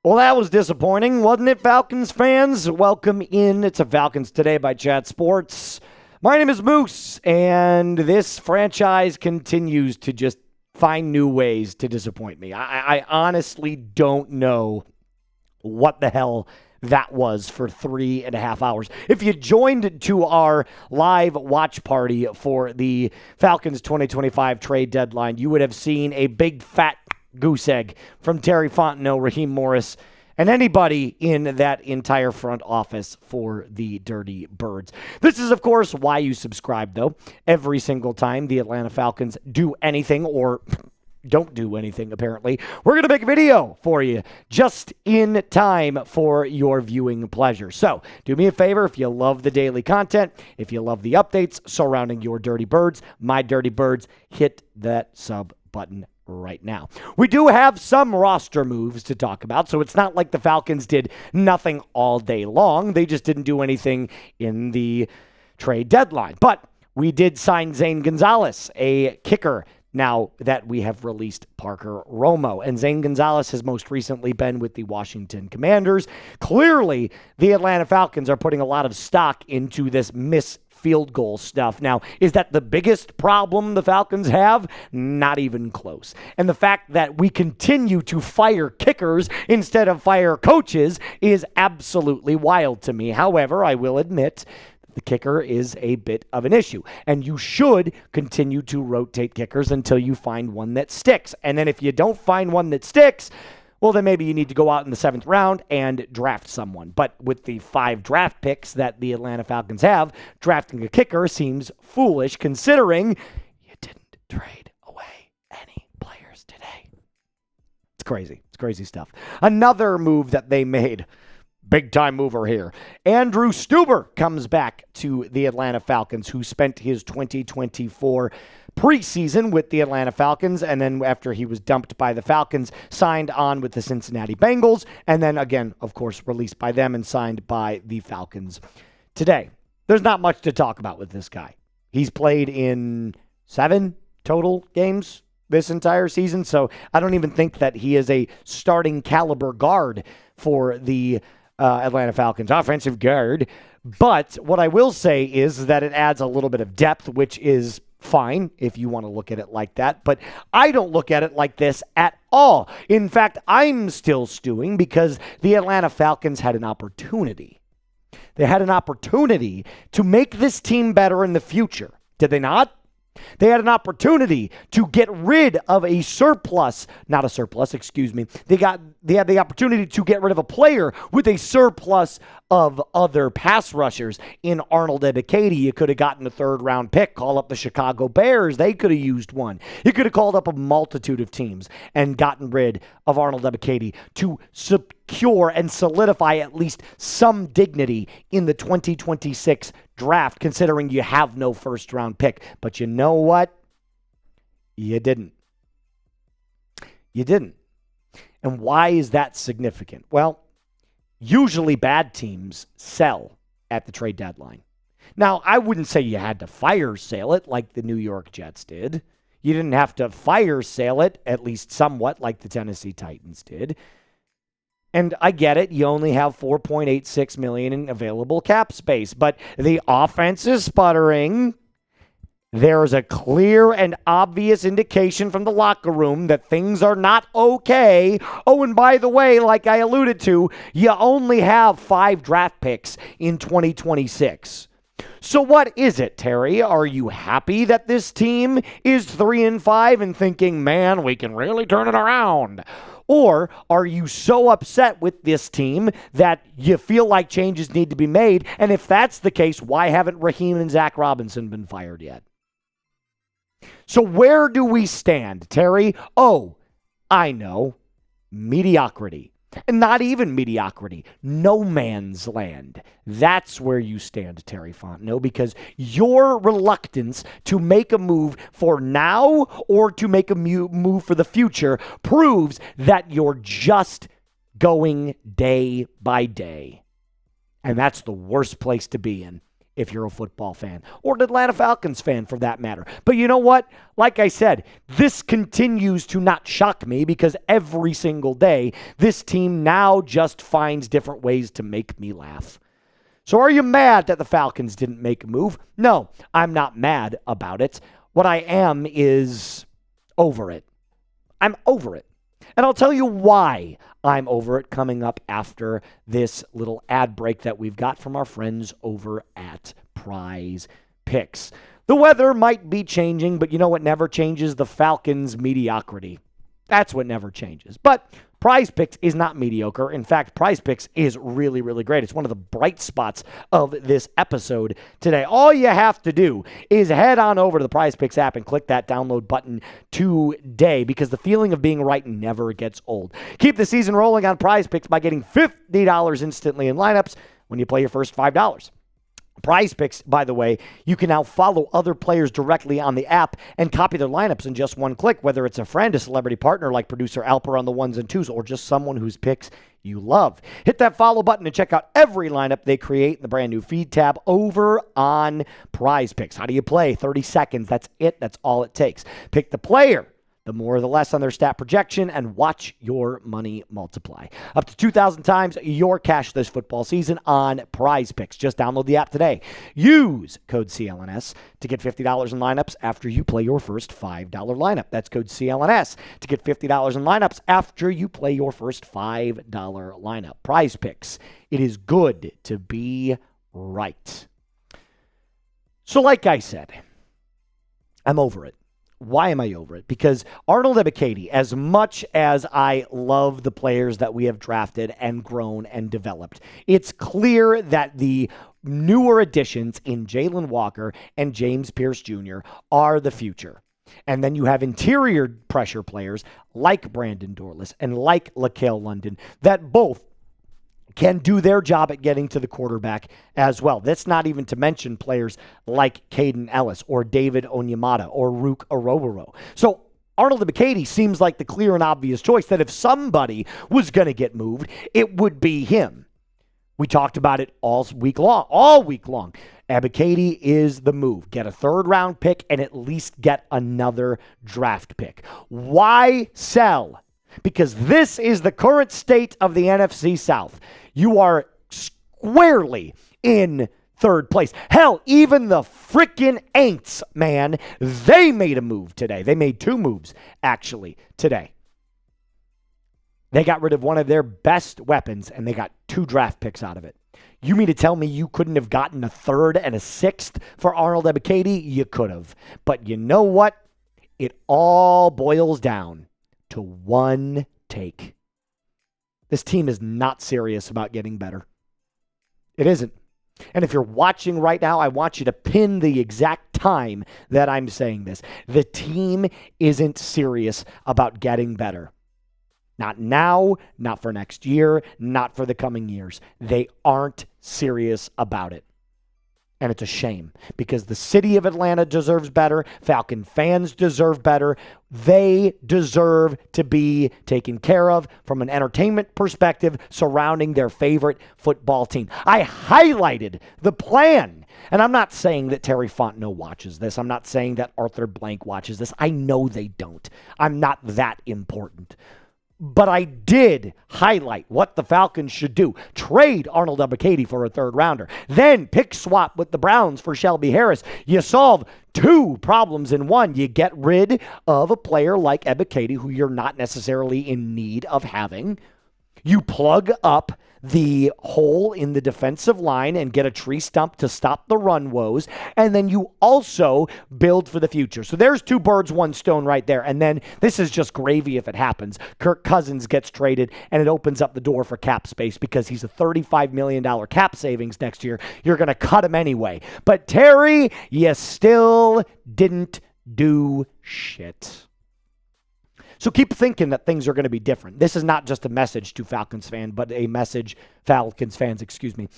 Well, that was disappointing, wasn't it, Falcons fans? Welcome in to Falcons Today by Chat Sports. My name is Moose, and this franchise continues to just find new ways to disappoint me. I honestly don't know what the hell that was for 3.5 hours. If you joined to our live watch party for the Falcons 2025 trade deadline, you would have seen a big fat goose egg from Terry Fontenot, Raheem Morris, and anybody in that entire front office for the Dirty Birds. This is, of course, why you subscribe, though. Every single time the Atlanta Falcons do anything or don't do anything, apparently, we're going to make a video for you just in time for your viewing pleasure. So do me a favor, if you love the daily content, if you love the updates surrounding your Dirty Birds, my Dirty Birds, hit that sub button right now. We do have some roster moves to talk about, so it's not like the Falcons did nothing all day long. They just didn't do anything in the trade deadline. But we did sign Zane Gonzalez, a kicker, now that we have released Parker Romo. And Zane Gonzalez has most recently been with the Washington Commanders. Clearly, the Atlanta Falcons are putting a lot of stock into this field goal stuff. Now, is that the biggest problem the Falcons have? Not even close. And the fact that we continue to fire kickers instead of fire coaches is absolutely wild to me. However, I will admit the kicker is a bit of an issue, and you should continue to rotate kickers until you find one that sticks. And then if you don't find one that sticks, well, then maybe you need to go out in the 7th round and draft someone. But with the 5 draft picks that the Atlanta Falcons have, drafting a kicker seems foolish considering you didn't trade away any players today. It's crazy. It's crazy stuff. Another move that they made, big time mover here. Andrew STUEBER comes back to the Atlanta Falcons, who spent his 2024 preseason with the Atlanta Falcons, and then after he was dumped by the Falcons, signed on with the Cincinnati Bengals, and then again, of course, released by them and signed by the Falcons today. There's not much to talk about with this guy. He's played in 7 total games this entire season, so I don't even think that he is a starting caliber guard for the Atlanta Falcons offensive guard. But what I will say is that it adds a little bit of depth, which is fine if you want to look at it like that, but I don't look at it like this at all. In fact, I'm still stewing because the Atlanta Falcons had an opportunity. They had an opportunity to make this team better in the future. Did they not? They had an opportunity to get rid of a surplus, not a surplus, excuse me. They had the opportunity to get rid of a player with a surplus of other pass rushers in Arnold Ebiketie. You could have gotten a 3rd-round pick, call up the Chicago Bears. They could have used one. You could have called up a multitude of teams and gotten rid of Arnold Ebiketie to secure and solidify at least some dignity in the 2026 draft, considering you have no 1st-round pick. But you know what? You didn't. You didn't. And why is that significant? Well, usually bad teams sell at the trade deadline. Now, I wouldn't say you had to fire sale it like the New York Jets did. You didn't have to fire sale it, at least somewhat, like the Tennessee Titans did. And I get it, you only have $4.86 million in available cap space, but the offense is sputtering. There's a clear and obvious indication from the locker room that things are not okay. Oh, and by the way, like I alluded to, you only have 5 draft picks in 2026. So what is it, Terry? Are you happy that this team is 3-5 and thinking, man, we can really turn it around? Or are you so upset with this team that you feel like changes need to be made? And if that's the case, why haven't Raheem and Zach Robinson been fired yet? So where do we stand, Terry? Oh, I know. Mediocrity. And not even mediocrity. No man's land. That's where you stand, Terry Fontenot, because your reluctance to make a move for now or to make a move for the future proves that you're just going day by day. And that's the worst place to be in if you're a football fan, or an Atlanta Falcons fan for that matter. But you know what? Like I said, this continues to not shock me because every single day, this team now just finds different ways to make me laugh. So are you mad that the Falcons didn't make a move? No, I'm not mad about it. What I am is over it. I'm over it. And I'll tell you why I'm over it coming up after this little ad break that we've got from our friends over at PrizePicks. The weather might be changing, but you know what never changes? The Falcons' mediocrity. That's what never changes. But PrizePicks is not mediocre. In fact, PrizePicks is really, really great. It's one of the bright spots of this episode today. All you have to do is head on over to the PrizePicks app and click that download button today because the feeling of being right never gets old. Keep the season rolling on PrizePicks by getting $50 instantly in lineups when you play your first $5. PrizePicks, by the way, you can now follow other players directly on the app and copy their lineups in just one click, whether it's a friend, a celebrity partner like producer Alper on the ones and twos, or just someone whose picks you love. Hit that follow button and check out every lineup they create in the brand new feed tab over on PrizePicks. How do you play? 30 seconds. That's it. That's all it takes. Pick the player, the more the less on their stat projection, and watch your money multiply. Up to 2,000 times your cash this football season on PrizePicks. Just download the app today. Use code CLNS to get $50 in lineups after you play your first $5 lineup. That's code CLNS to get $50 in lineups after you play your first $5 lineup. PrizePicks. It is good to be right. So like I said, I'm over it. Why am I over it? Because Arnold Ebiketie, as much as I love the players that we have drafted and grown and developed, it's clear that the newer additions in Jalen Walker and James Pierce Jr. are the future. And then you have interior pressure players like Brandon Dorlus and like LaCale London that both can do their job at getting to the quarterback as well. That's not even to mention players like Caden Ellis or David Onyemata or Rook Oroboro. So Arnold Ebiketie seems like the clear and obvious choice that if somebody was going to get moved, it would be him. We talked about it all week long. Ebiketie is the move. Get a third-round pick and at least get another draft pick. Why sell? Because this is the current state of the NFC South. You are squarely in third place. Hell, even the freaking Aints, man, they made a move today. They made two moves, actually, today. They got rid of one of their best weapons, and they got 2 draft picks out of it. You mean to tell me you couldn't have gotten a 3rd and a 6th for Arnold Ebiketie? You could have. But you know what? It all boils down to one take. This team is not serious about getting better. It isn't. And if you're watching right now, I want you to pin the exact time that I'm saying this. The team isn't serious about getting better. Not now, not for next year, not for the coming years. They aren't serious about it. And it's a shame because the city of Atlanta deserves better. Falcon fans deserve better. They deserve to be taken care of from an entertainment perspective surrounding their favorite football team. I highlighted the plan. And I'm not saying that Terry Fontenot watches this. I'm not saying that Arthur Blank watches this. I know they don't. I'm not that important. But I did highlight what the Falcons should do. Trade Arnold Ebiketie for a 3rd rounder. Then pick swap with the Browns for Shelby Harris. You solve 2 problems in one. You get rid of a player like Ebiketie who you're not necessarily in need of having. You plug up the hole in the defensive line and get a tree stump to stop the run woes. And then you also build for the future. So there's 2 birds, 1 stone right there. And then this is just gravy if it happens. Kirk Cousins gets traded and it opens up the door for cap space because he's a $35 million cap savings next year. You're going to cut him anyway. But Terry, you still didn't do shit. So keep thinking that things are going to be different. This is not just a message to Falcons fans, but a message, Falcons fans, excuse me.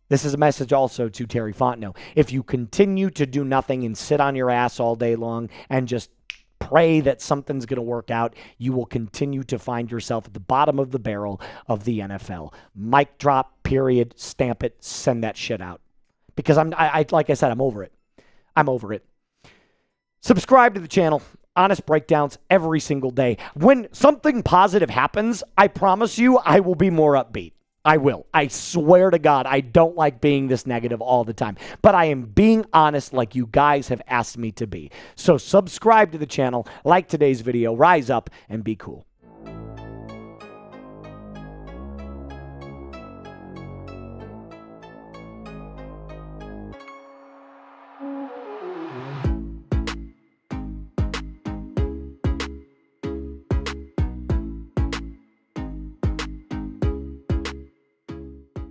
This is a message also to Terry Fontenot. If you continue to do nothing and sit on your ass all day long and just pray that something's going to work out, you will continue to find yourself at the bottom of the barrel of the NFL. Mic drop, period, stamp it, send that shit out. because like I said, I'm over it. I'm over it. Subscribe to the channel. Honest breakdowns every single day. When something positive happens, I promise you I will be more upbeat. I will. I swear to God, I don't like being this negative all the time. But I am being honest like you guys have asked me to be. So subscribe to the channel, like today's video, rise up, and be cool.